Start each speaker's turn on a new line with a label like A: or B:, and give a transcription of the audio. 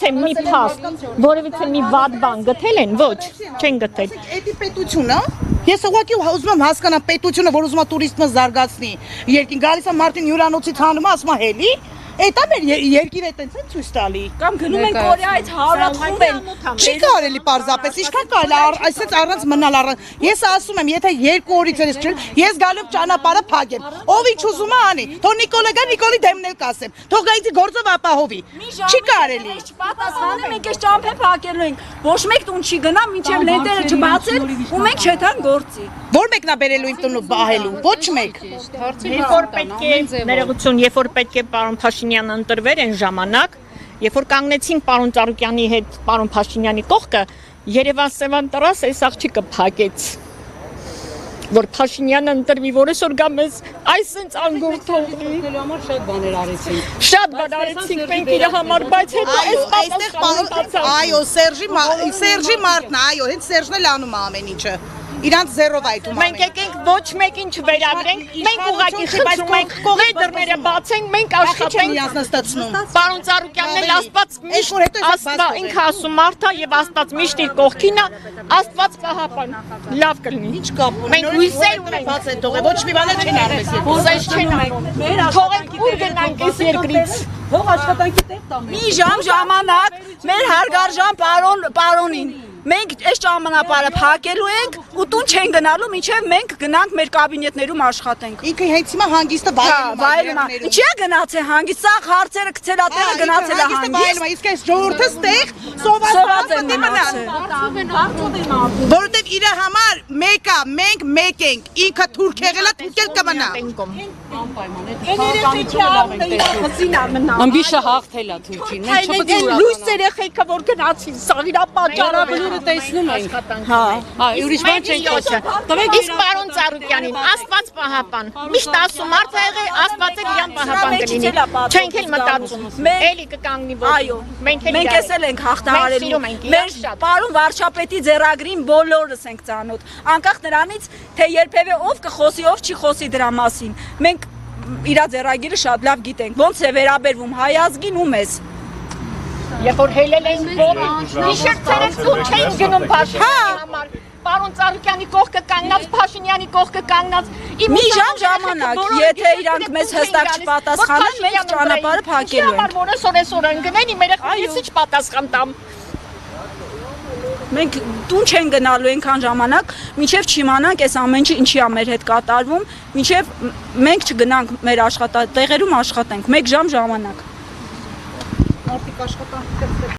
A: Մի փաստ, որևիցե մի վատ բան գտել են, ոչ, չեն գտել։
B: Էդի պետությունը, ես ուղղակի ուզում եմ հասկանալ պետությունը, որ ուզում է տուրիզմը զարգացնի, երկին գալիս է Մարտին հյուրանոցից հանում, ասում է հելի, Էտա մեր երկիրը այտենց են ցույց տալի։
C: Կամ գնում են Կորեայից 100 խումբ են։
B: Չի կարելի պարզապես, ինչքան կարելի, այսպես առանց մնալ առանց։ Ես ասում եմ, եթե 2 օրից ես չել, ես գալու եմ ճանապարհը փակեմ։ Ով ինչ ուզում է անի։ Թող Նիկոլը գա, Նիկոլի դեմն էլ կասեմ։ Թող գա ինձ գործով ապահովի։ Չի կարելի։
C: Պատասխանը մենք այս ճամփե փակելու ենք։ Ոչ մեկ տուն չի գնա, մինչև լենտերը չբացեն, ու մենք չթան գործի։
B: Որ մեկն է բերելու իմ տունը բահելու, ոչ մեկ։
A: Երբ որ պետք է ներողություն, երբ որ պետք է պարոն Փաշինյանը ընտրվեր այն ժամանակ, երբ որ կանգնեցին պարոն Ծառուկյանի հետ պարոն Փաշինյանի կողքը, Երևան-Սևան տրաս այս աղջիկը փակեց։ Որ Փաշինյանը ընտրվի, որ այսօր գա մեզ այսպես անգուր թողնի։
D: Շատ բաներ արեցին։
A: Շատ բան արեցինք մենք իր համար, բայց հետո այս
B: այո, Սերժի մարդն է, այո, հենց Սերժն էլ անում է ամեն ինչը։ Իրանց զերով այդում ամեն։
A: Մենք եկենք ոչ մեկին չվերագրենք, մենք ուղղակի խնդրում ենք կողի դռները բացենք, մենք աշխատենք։ Պարոն Ծառուկյանն էլ Աստված միշտ ինքը ասում մարդա եւ Աստված միշտ իր կողքին է, Աստված կհապան։ Լավ կլինի։
B: Ինչ կապ ունի։
A: Մենք հույսեր ունենք,
B: բաց են թողել, ոչ մի բան չեն արվես։
A: հույսեր չեն անում։ Թողենք ուր գնանք այս երկրից։
C: Հող աշխատանքի տեղ տա։ Մի ժամ ժամանակ մեր հարգարժան պարոնին մենք այս ճանապարհը փակելու ենք ու տուն չեն գնալու, մինչև մենք գնանք մեր կաբինետներում աշխատենք։
B: Ինքը հենց հիմա հանգիստը
C: վայելում է։ Ինչի է գնացել հանգիստ, սա հարցերը գցել ա տեղը գնացել է հանգիստ։
B: Իսկ այս ժողովուրդը ստեղ սոված են մնալ։ Որովհետև իր համար մեկա, մենք մեկ ենք, ինքը թուրք եղել է, թուրք էլ կմնա։
D: Ամբիշը հաղթել է թուրքին, մենք չպետք է
A: լույս երեխեքը որ գնացին, սա իր պատճառը
D: տեսնում ենք։
A: Հա,
D: ուրիշ բան չենք ասում։
A: Իսկ պարոն Ծառուկյանին Աստված պահապան։ Միշտ ասում մարդ ա եղել, Աստված էլ իրան պահապան կլինի։ Չենք էլ մտածում։ Էլի կկանգնի որ։
C: Այո, մենք էսել ենք հաղթահարելու։ Մեր պարոն վարչապետի ձեռագրին բոլորս ենք ծանոթ։ Անկախ նրանից, թե երբևէ ով կխոսի, ով չի խոսի դրա մասին։ Մենք իր ձեռագիրը շատ լավ գիտենք, ոնց է վերաբերվում հայ ազգին ու մեզ։
A: Երբ որ հելել են որ միշտ ցերեկ դու չեն գնում Փաշինյանի համար պարոն Ծառուկյանի կողքը կանգնած Փաշինյանի կողքը կանգնած
C: մի ժամ ժամանակ եթե իրանք մեզ հստակ չպատասխանեն մենք ճանապարհը փակելու ենք
A: որ այսօր ընկնեն իմ երեխաս չպատասխան տամ
C: մենք տուն չեն գնալու այնքան ժամանակ մինչև չիմանանք այս ամեն ինչը ինչի է մեր հետ կատարվում մինչև մենք չգնանք մեր աշխատատեղերում աշխատենք 1 ժամ ժամանակ
B: Մարդիկ աշխատանք